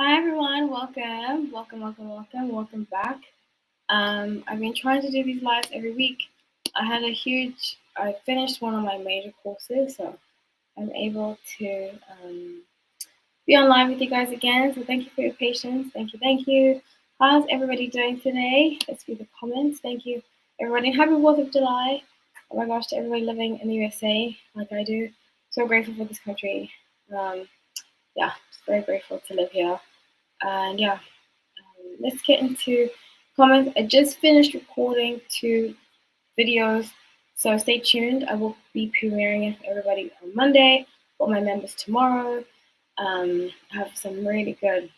Hi everyone, welcome back. I've been trying to do these lives every week. I finished one of my major courses, so I'm able to be online with you guys again. So thank you for your patience. Thank you. How's everybody doing today? Let's read the comments. Thank you, everybody. Happy 4th of July. Oh my gosh, to everybody living in the USA like I do. So grateful for this country. Just very grateful to live here. And let's get into comments. I just finished recording 2 videos, so stay tuned. I will be premiering it for everybody on Monday, for my members tomorrow. I have some really good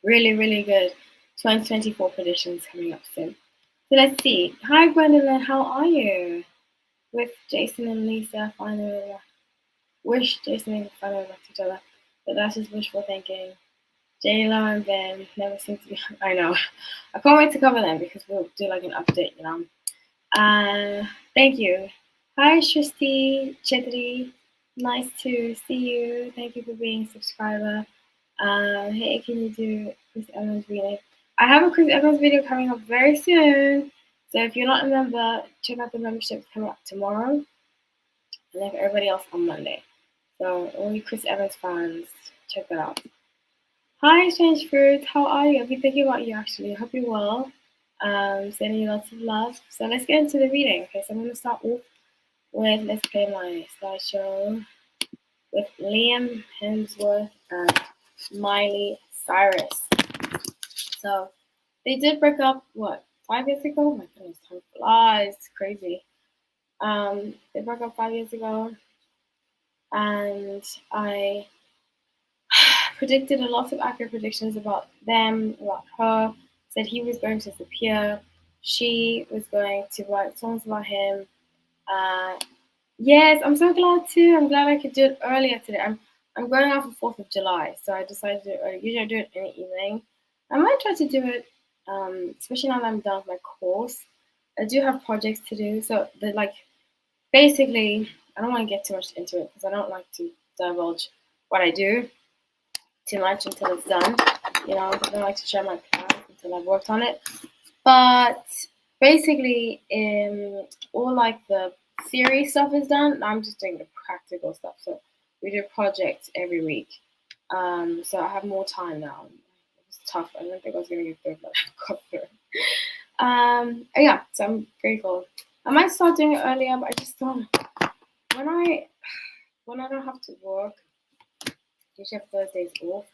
2024 predictions coming up soon. So let's see. Hi Gwendolyn, how are you? With Jason and Lisa finally wish Jason and Lisa finally left each other, but that's just wishful thinking. J-Lo and Ben never seem to be. I know. I can't wait to cover them because we'll do like an update, Thank you. Hi, Shristi Chetri. Nice to see you. Thank you for being a subscriber. Hey, can you do Chris Evans reading? I have a Chris Evans video coming up very soon. So if you're not a member, check out the membership coming up tomorrow. And then for everybody else on Monday. So all you Chris Evans fans, check that out. Hi, Strange Fruit. How are you? I've been thinking about you actually. I hope you're well. Sending you lots of love. So let's get into the reading. Okay, so I'm going to start off with, let's play my slideshow with Liam Hemsworth and Miley Cyrus. So they did break up, 5 years ago? Oh my goodness, time flies. It's crazy. They broke up 5 years ago, and I predicted a lot of accurate predictions about them, about her. Said he was going to disappear. She was going to write songs about him. Yes, I'm so glad too. I'm glad I could do it earlier today. I'm going out for 4th of July, so I decided to do it early. Usually I do it in the evening. I might try to do it, especially now that I'm done with my course. I do have projects to do, so basically, I don't want to get too much into it because I don't like to divulge what I do too much until it's done. I don't like to share my plans until I've worked on it. But basically, all like the theory stuff is done. I'm just doing the practical stuff. So we do projects every week. So I have more time now. It was tough. I didn't think I was going to get through, but I got through. So I'm grateful. I might start doing it earlier, but I just don't. When I don't have to work, usually have Thursdays off.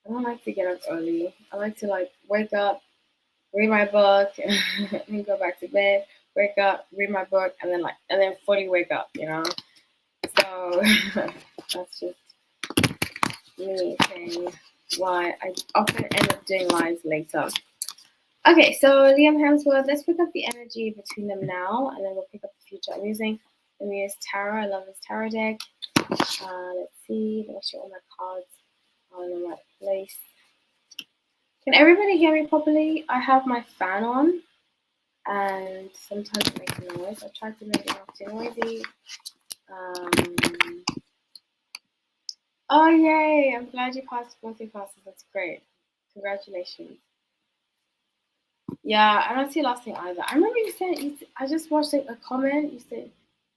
I don't like to get up early. I like to wake up, read my book, and go back to bed. Wake up, read my book, and then fully wake up. So that's just me saying why I often end up doing lives later. Okay, so Liam Hemsworth. Let's pick up the energy between them now, and then we'll pick up the future. I'm using the Muse Tarot. I love this tarot deck. Let's see. Make sure all my cards are in the right place. Can everybody hear me properly? I have my fan on, and sometimes it makes a noise. I tried to make it not too noisy. Oh, yay! I'm glad you passed both your classes. That's great. Congratulations. Yeah, I don't see last thing either. I remember you said, I just watched a comment. You said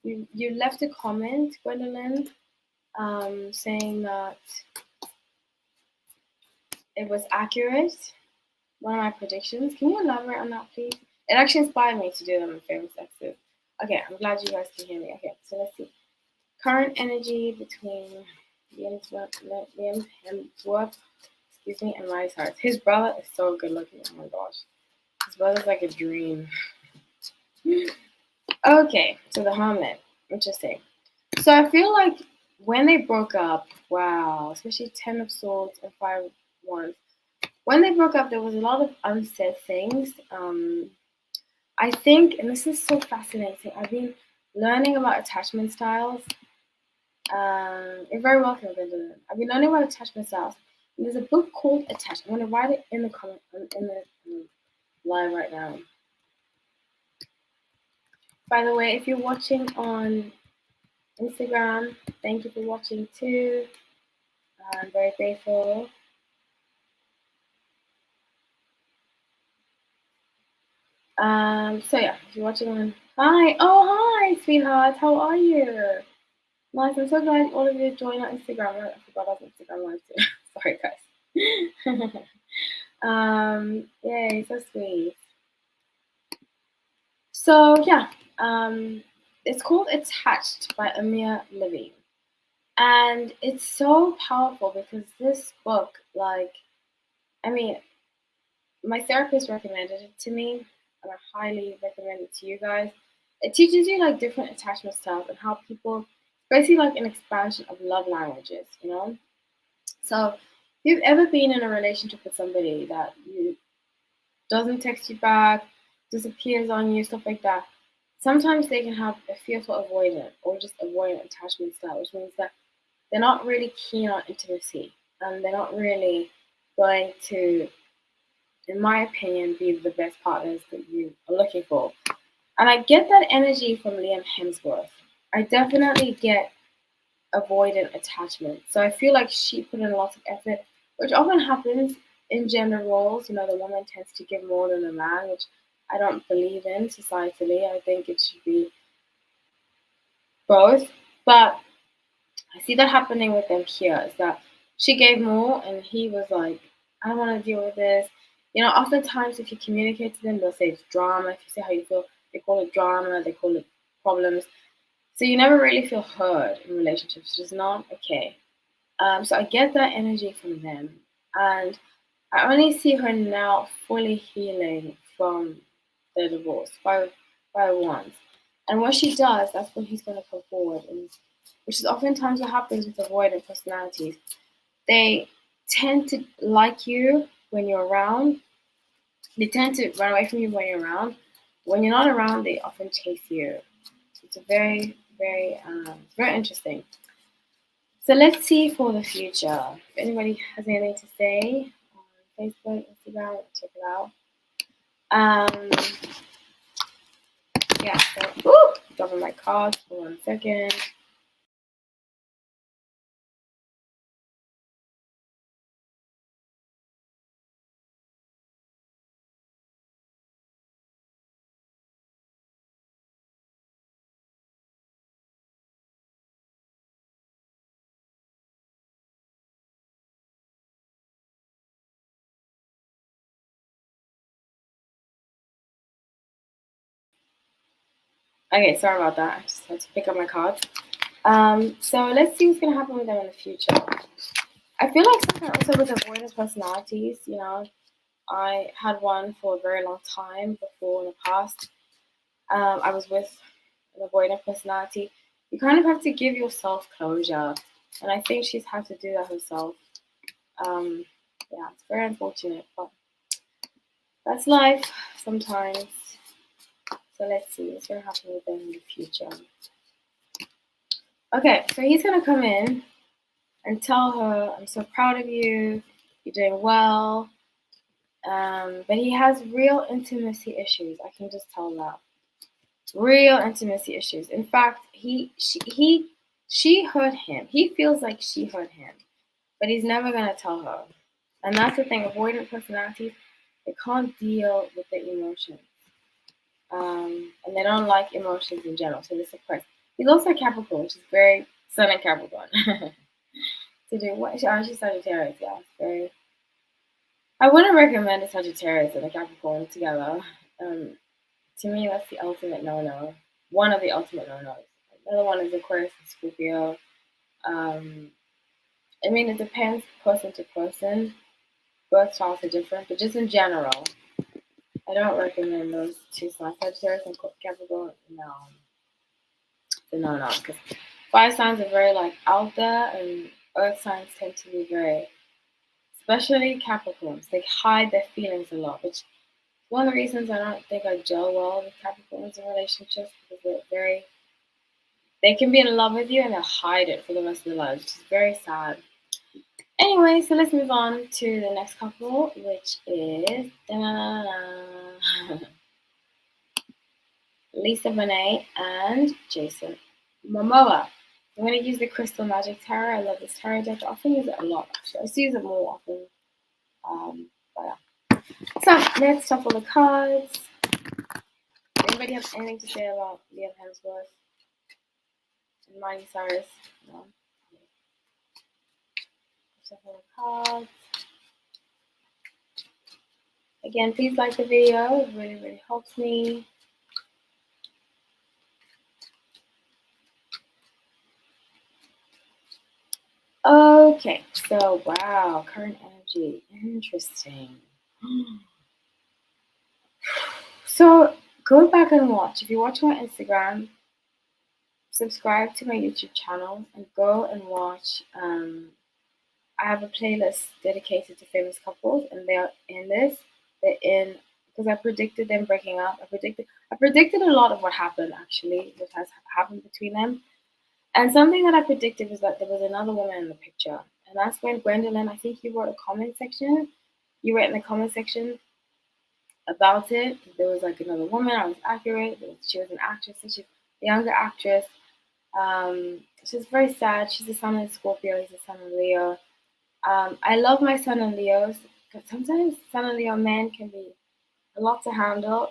you left a comment, Gwendolyn, saying that it was accurate, one of my predictions. Can you elaborate on that, please? It actually inspired me to do them in famous exes. Okay, I'm glad you guys can hear me. Okay, so let's see. Current energy between Liam Hemsworth, and Miley Cyrus. His brother is so good looking. Oh my gosh. His brother's like a dream. Okay, so the Hermit. Interesting. So I feel like when they broke up, wow, especially 10 of Swords and 5 of Wands, when they broke up, there was a lot of unsaid things. I think, and this is so fascinating, I've been learning about attachment styles. You're very welcome, Gwendolyn. I've been learning about attachment styles. And there's a book called Attach. I'm going to write it in the comment, in the live right now. By the way, if you're watching on Instagram, thank you for watching too. I'm very grateful. So yeah, if you're watching on, hi, oh hi, sweetheart, how are you? Nice, I'm so glad all of you joined our Instagram. I forgot about Instagram live too. Sorry, guys. Yay, so sweet. So yeah, it's called Attached by Amir Levy, and it's so powerful because this book, like, I mean, my therapist recommended it to me, and I highly recommend it to you guys. It teaches you like different attachment styles and how people, basically like an expansion of love languages, you know. So, if you've ever been in a relationship with somebody that you doesn't text you back, disappears on you, stuff like that, sometimes they can have a fearful avoidant or just avoidant attachment style, which means that they're not really keen on intimacy and they're not really going to, in my opinion, be the best partners that you are looking for. And I get that energy from Liam Hemsworth. I definitely get avoidant attachment. So I feel like she put in a lot of effort, which often happens in gender roles. You know, the woman tends to give more than the man, which I don't believe in societally. I think it should be both. But I see that happening with them here is that she gave more and he was like, I don't want to deal with this. You know, oftentimes if you communicate to them, they'll say it's drama. If you say how you feel, they call it drama, they call it problems. So you never really feel heard in relationships, which is not okay. So I get that energy from them. And I only see her now fully healing from the divorce by once. And when she does, that's when he's going to come forward. And which is oftentimes what happens with avoidant personalities. They tend to like you when you're around. They tend to run away from you when you're around. When you're not around, they often chase you. It's a very interesting. So let's see for the future. If anybody has anything to say on Facebook, Instagram, check it out. Um, yeah, so, dropping my card for 1 second. Okay, sorry about that. I just had to pick up my cards. So let's see what's gonna happen with them in the future. I feel like sometimes also with avoidance personalities, you know, I had one for a very long time before in the past. I was with an avoidant personality. You kind of have to give yourself closure, and I think she's had to do that herself. Um, yeah, it's very unfortunate, but that's life sometimes. So let's see what's gonna happen with them in the future. Okay, so he's gonna come in and tell her, I'm so proud of you, you're doing well. But he has real intimacy issues. I can just tell that. Real intimacy issues. In fact, she hurt him. He feels like she hurt him, but he's never gonna tell her. And that's the thing. Avoidant personalities, they can't deal with the emotions, and they don't like emotions in general. So they suppress. He's also a Capricorn, which is very Sun and Capricorn. To do what? She's Sagittarius. Yeah, it's very. I wouldn't recommend a Sagittarius and a Capricorn together. To me, that's the ultimate no-no. One of the ultimate no-nos. The other one is Aquarius and Scorpio. Um, I mean, it depends person to person. Both styles are different, but just in general, I don't recommend those two signs. Sagittarius and Capricorn, no, no, because fire signs are very like out there, and earth signs tend to be very, especially Capricorns. They hide their feelings a lot, which is one of the reasons I don't think I gel well with Capricorns in relationships because they're very, they can be in love with you and they'll hide it for the rest of their lives, which is very sad. Anyway, so let's move on to the next couple, which is Lisa Bonet and Jason Momoa. I'm going to use the Crystal Magic Tarot. I love this tarot deck. I often use it a lot, actually. I just use it more often. But yeah. So let's shuffle the cards. Anybody have anything to say about Liam Hemsworth and Miley Cyrus? No. Shuffle the cards. Again, please like the video. It really, really helps me. Okay, so wow, current energy. Interesting. So go back and watch. If you watch my Instagram, subscribe to my YouTube channel and go and watch. I have a playlist dedicated to famous couples, and they are in this. They're in because I predicted them breaking up. I predicted a lot of what happened actually, what has happened between them. And something that I predicted was that there was another woman in the picture, and that's when Gwendolyn. I think you wrote a comment section. You wrote in the comment section about it. There was like another woman. I was accurate. She was an actress, and she's a younger actress. She's very sad. She's a son in Scorpio. He's a son in Leo. I love my son in Leos, but sometimes son in Leo men can be a lot to handle.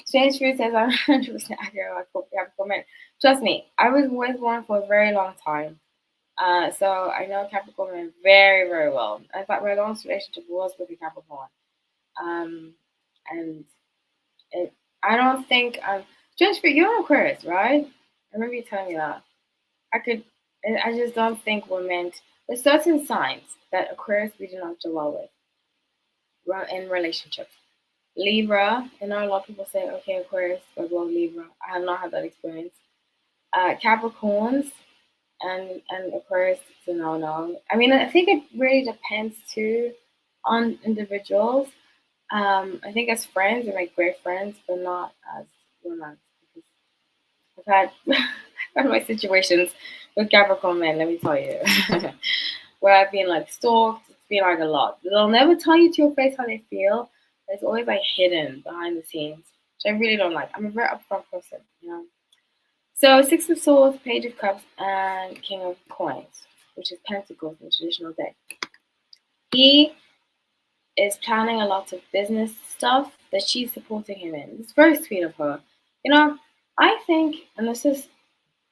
Strange Fruit says I'm 100% accurate about Capricorn men. Trust me, I was with one for a very long time. So I know Capricorn men very, very well. In fact, my last relationship was with a Capricorn. And it, I don't think Strange Fruit, you're an Aquarius, right? I remember you telling me that. I just don't think we're meant. There's certain signs that Aquarius we do not do well with in relationships. Libra, I know a lot of people say, okay, Aquarius goes well with Libra. I have not had that experience. Capricorns and Aquarius, it's a no. I mean, I think it really depends too on individuals. I think as friends, we make great friends, but not as romance. Because I've had my situations with Capricorn men, let me tell you, where I've been like stalked. It's been like a lot. They'll never tell you to your face how they feel. It's always like hidden behind the scenes, which I really don't like. I'm a very upfront person, you know. So Six of Swords, Page of Cups, and King of Coins, which is Pentacles in the traditional deck. He is planning a lot of business stuff that she's supporting him in. It's very sweet of her. You know, I think, and this is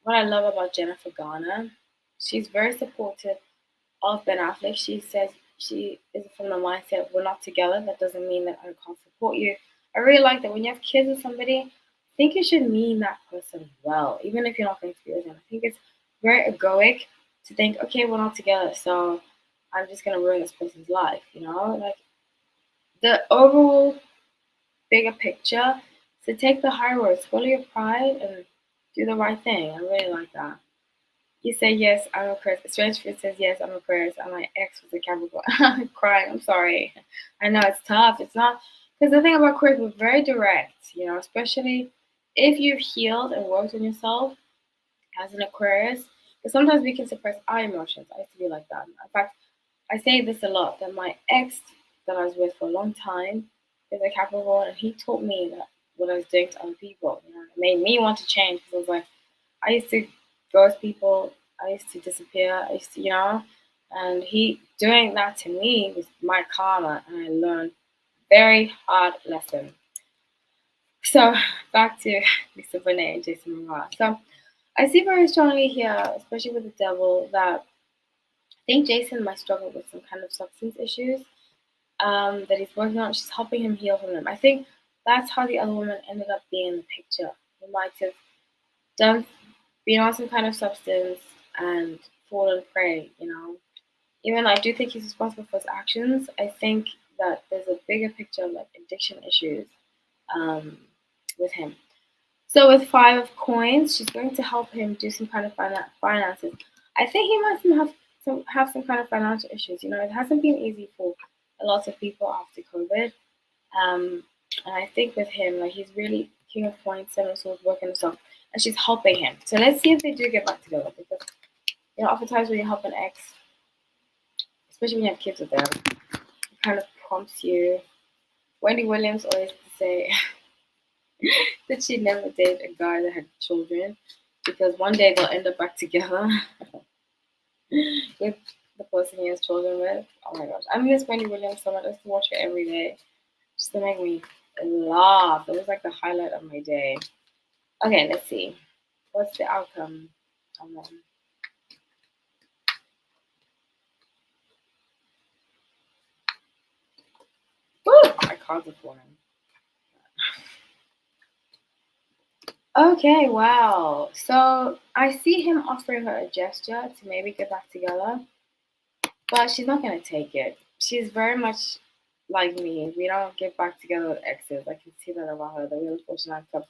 what I love about Jennifer Garner, she's very supportive of Ben Affleck. She says she is from the mindset we're not together. That doesn't mean that I can't support you. I really like that when you have kids with somebody, I think you should mean that person well, even if you're not going to be with them. I think it's very egoic to think, okay, we're not together, so I'm just gonna ruin this person's life. You know, like the overall bigger picture. So take the high road, swallow your pride, and do the right thing. I really like that. You say yes, I'm Aquarius. Strange Fruit says yes, I'm Aquarius. And my ex was a Capricorn. I'm crying. I'm sorry. I know it's tough. It's not because the thing about Aquarius, we're very direct. You know, especially if you've healed and worked on yourself as an Aquarius. Because sometimes we can suppress our emotions. I used to be like that. In fact, I say this a lot. That my ex that I was with for a long time is a Capricorn, and he taught me that what I was doing to other people. You know, it made me want to change because I was like, I used to ghost people. I used to disappear. I used to, you know, and he doing that to me was my karma, and I learned very hard lesson. So back to Lisa Bonet and Jason Mraz. So I see very strongly here, especially with the devil, that I think Jason might struggle with some kind of substance issues that he's working on. She's helping him heal from them. I think that's how the other woman ended up being in the picture. He might have done been on some kind of substance and fallen prey, you know. Even I do think he's responsible for his actions. I think that there's a bigger picture of like addiction issues um, with him. So with Five of Coins, she's going to help him do some kind of finances. I think he must have some kind of financial issues. You know, it hasn't been easy for a lot of people after COVID. And I think with him, like he's really King of Coins, Seven of Swords, working himself, and she's helping him. So let's see if they do get back together. Because you know, oftentimes when you help an ex, especially when you have kids with them, it kind of prompts you. Wendy Williams always used to say that she never dated a guy that had children because one day they'll end up back together with the person he has children with. Oh my gosh, I miss Wendy Williams so much. I used to watch her every day just to make me laughed. It was like the highlight of my day. Okay, let's see. What's the outcome of them? Woo! My cards are falling. Okay, wow. So I see him offering her a gesture to maybe get back together, but she's not gonna take it. She's very much like me. We don't get back together with exes. I can see that about her. The Wheel of Fortune outcome.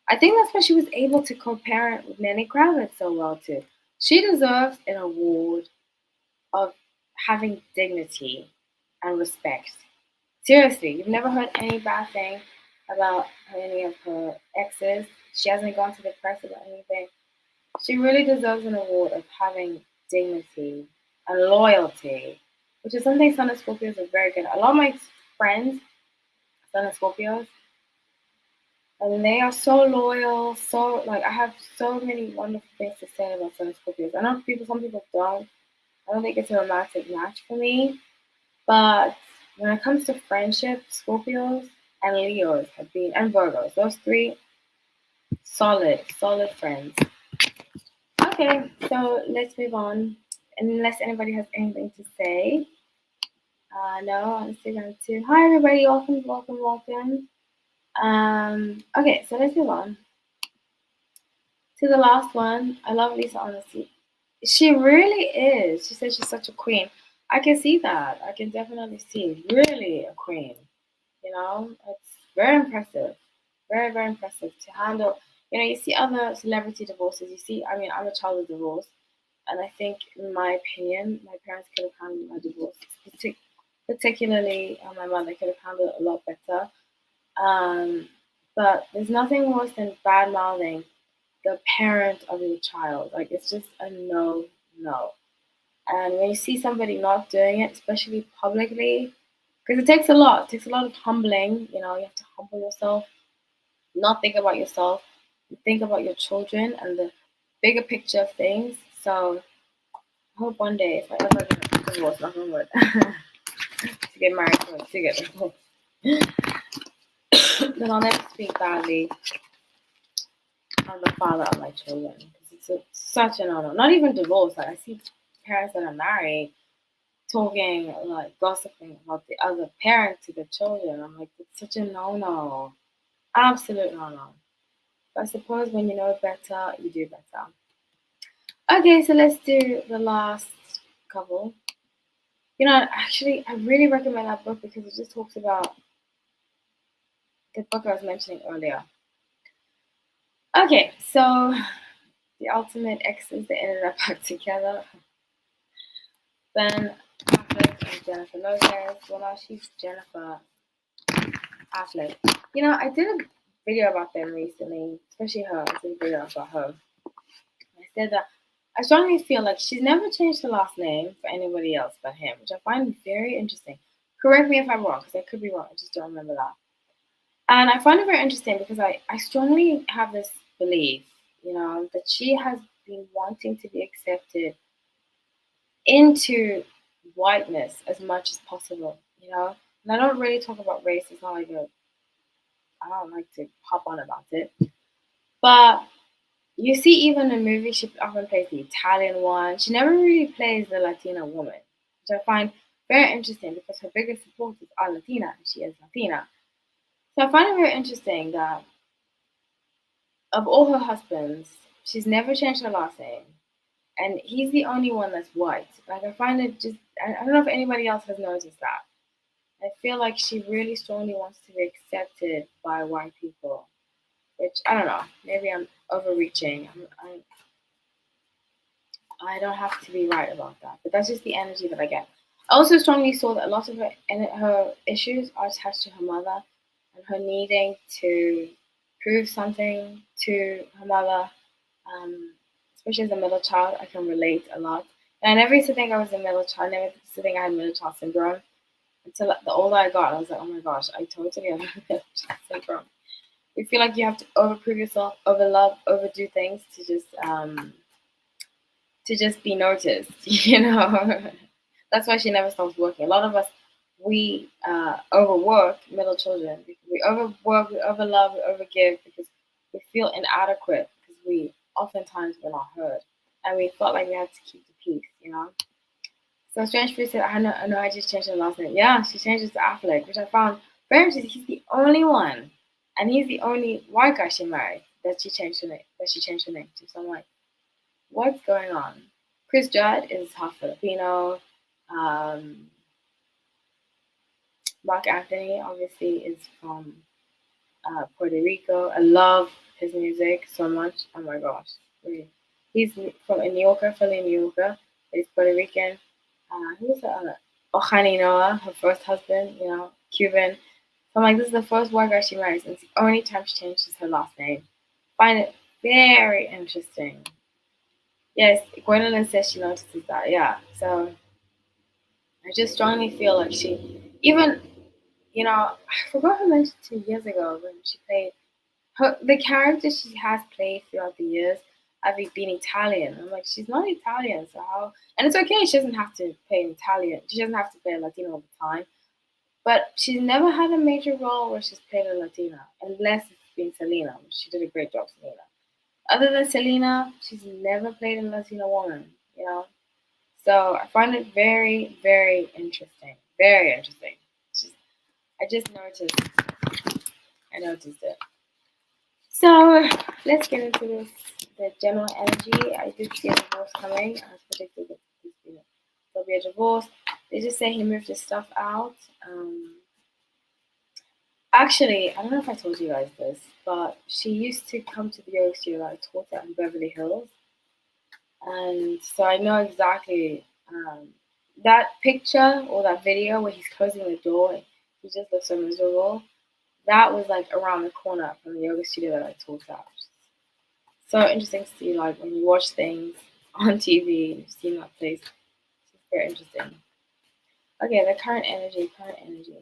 I think that's why she was able to co-parent with Lenny Kravitz so well too. She deserves an award of having dignity and respect. Seriously, you've never heard any bad thing about any of her exes. She hasn't gone to the press about anything. She really deserves an award of having dignity and loyalty, which is something Sun and Scorpios are very good at. A lot of my friends, Sun and Scorpios, and they are so loyal, so like I have so many wonderful things to say about Sun and Scorpios. I know some people don't. I don't think it's a romantic match for me, but when it comes to friendship, Scorpios and Leos have been, and Virgos, those three solid friends. Okay, so let's move on. Unless anybody has anything to say. No, on Instagram too. Hi everybody, welcome. Okay, so let's move on to the last one. I love Lisa honestly. She really is. She says she's such a queen. I can see that. I can definitely see really a queen. You know, it's very impressive. Very impressive to handle. You know, you see other celebrity divorces. You see, I mean, I'm a child of divorce. And I think, in my opinion, my parents could have handled my divorce, particularly my mother could have handled it a lot better. Um, but there's nothing worse than bad mouthing the parent of your child. Like, it's just a no, no. And when you see somebody not doing it, especially publicly, because it takes a lot of humbling. You know, you have to humble yourself, not think about yourself, think about your children and the bigger picture of things. So I hope one day, if I ever get divorced, knock on wood, to get married to get divorced, then I'll never speak badly of the father of my children. Because such an honor. Not even divorce. Like, I see parents that are married talking, like, gossiping about the other parent to the children. I'm like, it's such a no-no. Absolute no-no. But I suppose when you know better, you do better. Okay, so let's do the last couple. You know, actually, I really recommend that book because it just talks about the book I was mentioning earlier. Okay, so the ultimate exes that ended up back together. Ben Affleck and Jennifer Lopez. Well, now she's Jennifer Affleck. You know, I did a video about them recently, especially her. I did a video about her. I said that I strongly feel like she's never changed her last name for anybody else but him, which I find very interesting. Correct me if I'm wrong, because I could be wrong. I just don't remember that. And I find it very interesting because I strongly have this belief, you know, that she has been wanting to be accepted into whiteness as much as possible, you know. And I don't really talk about race. It's not like I don't like to hop on about it. But you see, even in movies, she often plays the Italian one. She never really plays the Latina woman, which I find very interesting because her biggest supporters are Latina and she is Latina. So I find it very interesting that of all her husbands, she's never changed her last name. And he's the only one that's white. Like, I find it just, I don't know if anybody else has noticed that. I feel like she really strongly wants to be accepted by white people, which I don't know. Maybe I'm overreaching. I don't have to be right about that, but that's just the energy that I get. I also strongly saw that a lot of her issues are attached to her mother and her needing to prove something to her mother. Especially as a middle child, I can relate a lot. And I never used to think I was a middle child. I never used to think I had middle child syndrome until the older I got. I was like, oh my gosh, I totally have middle child syndrome. You feel like you have to overprove yourself, overlove, overdo things to just be noticed, you know. That's why she never stops working. A lot of us we overwork middle children. We overwork, we overlove, we overgive because we feel inadequate because we oftentimes were not heard, and we felt like we had to keep the peace. So Strange Fruit said, I know, I just changed her last name. Yeah, she changed it to Affleck, which I found very interesting. He's the only one, and he's the only white guy she married that she changed her name. That she changed her name to. So I'm like, what's going on? Chris Judd is half Filipino. Um, Mark Anthony obviously is from Puerto Rico. I love his music so much. Oh my gosh, really. He's from New Yorker, Philly, New Yorker. He's Puerto Rican. Who's the other? Ohani Noah, her first husband, Cuban. So I'm like, this is the first white guy she marries, and it's the only time she changes her last name. Find it very interesting. Yes, Gwendolyn says she notices that. Yeah, so I just strongly feel like even, I forgot who mentioned 2 years ago when she played the character she has played throughout the years have been Italian. I'm like, she's not Italian, so how? And it's okay. She doesn't have to play an Italian. She doesn't have to play a Latino all the time. But she's never had a major role where she's played a Latina, unless it's been Selena. She did a great job, Selena. Other than Selena, she's never played a Latina woman. So I find it very, very interesting. Very interesting. Just, I just noticed. I noticed it. So let's get into this. The general energy. I did see a divorce coming. I predicted that there'll be a divorce. They just say he moved his stuff out. Actually, I don't know if I told you guys this, but she used to come to the yoga studio that I taught at in Beverly Hills, and so I know exactly that picture or that video where he's closing the door. And he just looks so miserable. That was like around the corner from the yoga studio that I taught at. So interesting to see, like when you watch things on TV and you've seen that place. It's very interesting. Okay, the current energy, current energy.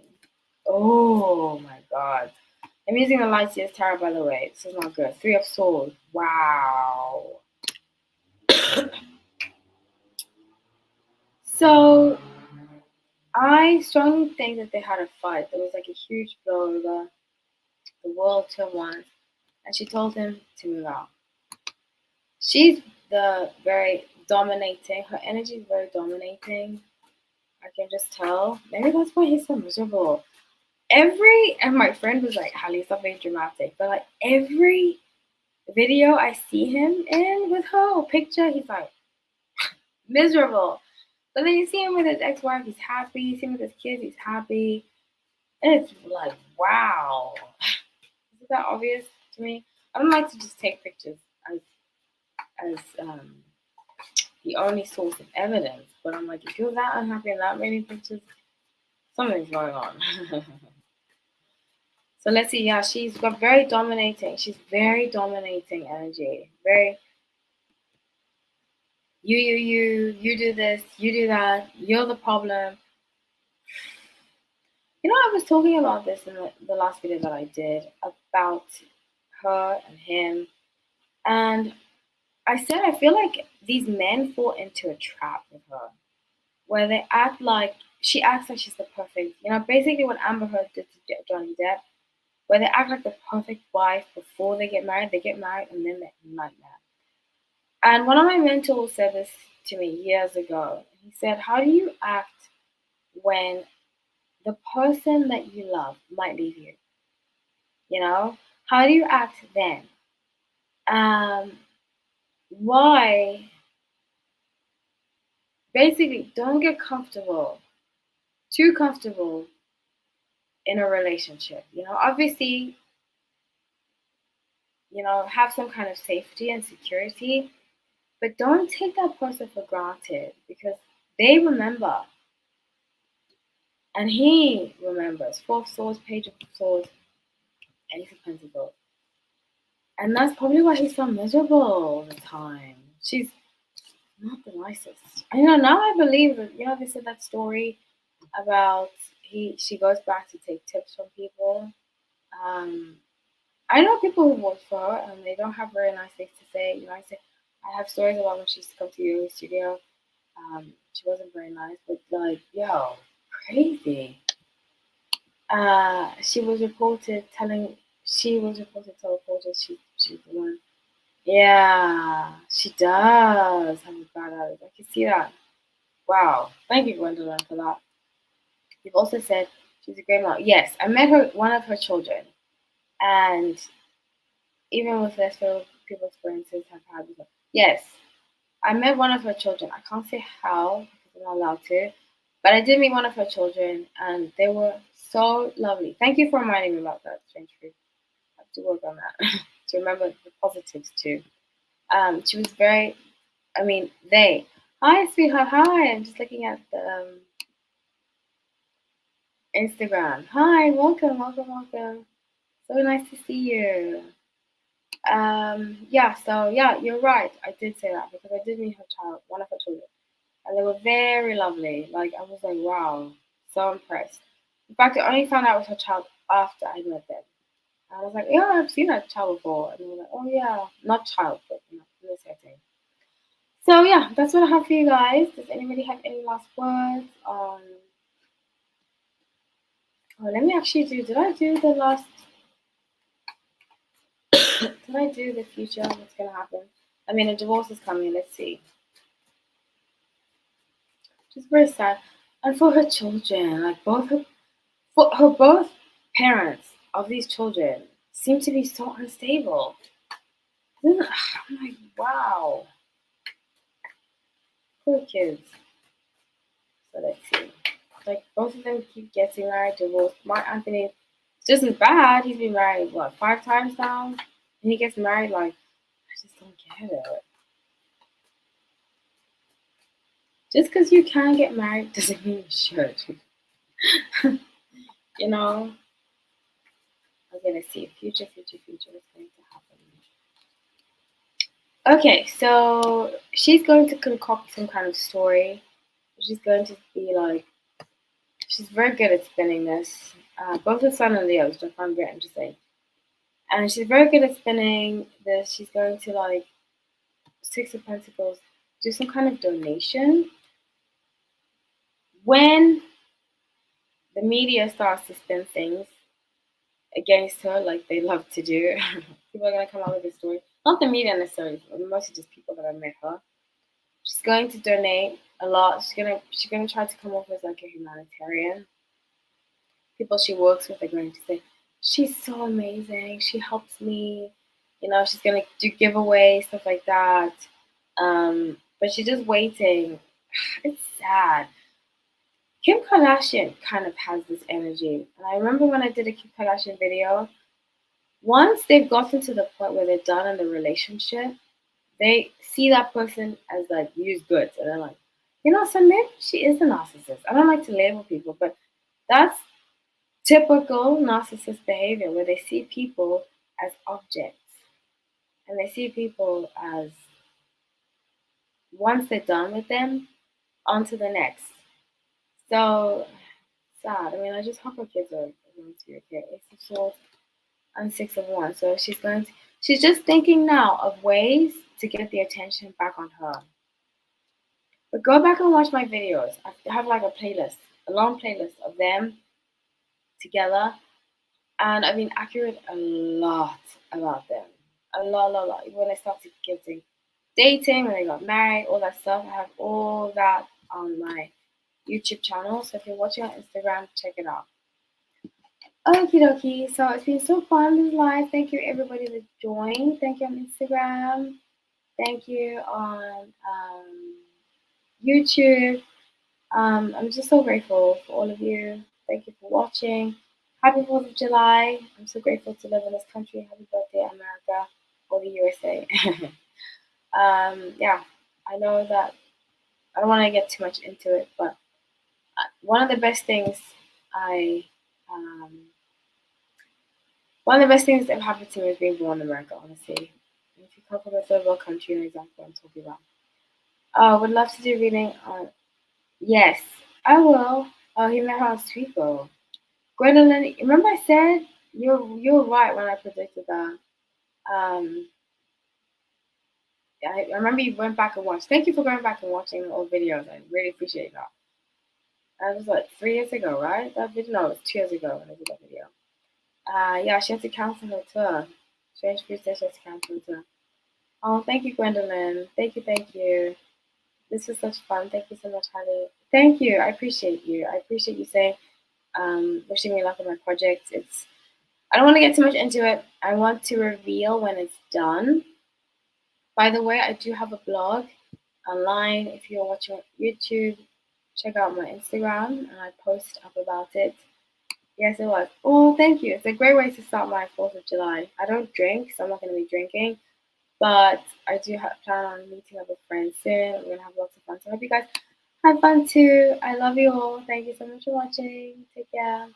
Oh my god. I'm using the light years tarot, by the way. This is not good. Three of Swords. Wow. So I strongly think that they had a fight. There was like a huge blow over. The world turned once, and she told him to move out. She's the very dominating. Her energy is very dominating. I can just tell. Maybe that's why he's so miserable. And my friend was like, Hallie, stop being dramatic. But like every video I see him in with her or picture, he's like miserable. But then you see him with his ex-wife, he's happy. You see him with his kids, he's happy. And it's like, wow. Is that obvious to me? I don't like to just take pictures as the only source of evidence. But I'm like, if you're that unhappy in that many pictures, something's going on. So let's see. Yeah, she's got very dominating. She's very dominating energy. Very you do this, you do that. You're the problem. I was talking about this in the last video that I did about her and him, and I said I feel like these men fall into a trap with her, where they act like she acts like she's the perfect. Basically what Amber Heard did to Johnny Depp, where they act like the perfect wife before they get married. They get married and then they're a nightmare. And one of my mentors said this to me years ago. He said, how do you act when the person that you love might leave you? How do you act then? Why? Basically, don't get too comfortable in a relationship. Obviously, have some kind of safety and security, but don't take that person for granted because they remember. And he remembers. Four of Swords, Page of Swords, Ace of Pentacles. And that's probably why he's so miserable all the time. She's not the nicest. Now I believe that, they said that story about she goes back to take tips from people. I know people who worked for her and they don't have very nice things to say. I have stories about when she used to come to your studio. She wasn't very nice, but like, yo, crazy. She was reported to reporters she's the one. Yeah, she does have a bad attitude. I can see that. Wow. Thank you, Gwendolyn, for that. You've also said she's a great mom. Yes, I met one of her children, and even with less people experiences have had with her. Yes, I met one of her children. I can't say how because I'm not allowed to, but I did meet one of her children, and they were so lovely. Thank you for reminding me about that, Strange Fruit. I have to work on that to remember the positives too. She was very. I mean, they. Hi, sweetheart. Hi. I'm just looking at the Instagram. Hi, welcome, welcome, welcome. So nice to see you. Yeah. So yeah, you're right. I did say that because I did meet her child, one of her children, and they were very lovely. Like I was like, wow, so impressed. In fact, I only found out it was her child after I met them. I was like, yeah, I've seen that child before, and they were like, oh yeah, not child, but in the setting. So yeah, that's what I have for you guys. Does anybody have any last words? Oh, let me actually do. Did I do the last? Did I do the future? What's gonna happen? I mean, a divorce is coming. Let's see. Just very sad, and for her children, like both parents of these children seem to be so unstable. I'm like, wow, poor kids. So let's see. Like both of them keep getting married, divorced. Mark Anthony, it's just as bad. He's been married what 5 times now, and he gets married. Like I just don't get it. Just because you can get married doesn't mean you should. You know. Okay, let's see. Future, future, future. What's going to happen? Okay, so she's going to concoct some kind of story. She's going to be like, she's very good at spinning this. Both the Sun and Leo, which I find very interesting. And she's very good at spinning this. She's going to like Six of Pentacles, do some kind of donation. When the media starts to spin things against her, like they love to do, people are gonna come out with this story. Not the media necessarily, but mostly just people that have met her. She's going to donate a lot. She's gonna try to come off as like a humanitarian. People she works with are going to say, she's so amazing. She helps me. She's gonna do giveaways, stuff like that. But she's just waiting. It's sad. Kim Kardashian kind of has this energy. And I remember when I did a Kim Kardashian video, once they've gotten to the point where they're done in the relationship, they see that person as like used goods. And they're like, so maybe she is a narcissist. I don't like to label people, but that's typical narcissist behavior where they see people as objects and they see people as once they're done with them, on to the next. So sad. I mean, I just hope her kids are going to be okay. Ace of Swords and Six of Wands. So she's just thinking now of ways to get the attention back on her. But go back and watch my videos. I have like a playlist, a long playlist of them together. And I've been accurate a lot about them. A lot. When I started getting dating, when I got married, all that stuff. I have all that on my YouTube channel. So if you're watching on Instagram, check it out. Okie dokie. So it's been so fun this live. Thank you everybody that joined. Thank you on Instagram. Thank you on YouTube. I'm just so grateful for all of you. Thank you for watching. Happy 4th of July. I'm so grateful to live in this country. Happy birthday, America, or the USA. Yeah, I know that I don't want to get too much into it, but one of the best things I, um, one of the best things that have happened to me is being born in America, honestly. If you come from a third world country, you know exactly what I'm talking about. I would love to do reading on. Yes, I will. Oh, he met her on Sweet Girl. Gwendolyn, remember I said you're right when I predicted that. Um, I remember you went back and watched. Thank you for going back and watching the old videos. I really appreciate that. That was like 3 years ago, right? That video, no, it was 2 years ago when I did that video. Yeah, she had to cancel her tour. Strange Fruit said she had to cancel her tour. Oh, thank you, Gwendolyn. Thank you, thank you. This was such fun. Thank you so much, Holly. Thank you. I appreciate you. I appreciate you saying, wishing me luck on my project. I don't want to get too much into it. I want to reveal when it's done. By the way, I do have a blog online. If you're watching on YouTube, check out my Instagram and I post up about it. Yes, it was. Oh, thank you. It's a great way to start my 4th of July. I don't drink, so I'm not going to be drinking. But I do plan on meeting up with friends soon. We're going to have lots of fun. So I hope you guys have fun too. I love you all. Thank you so much for watching. Take care.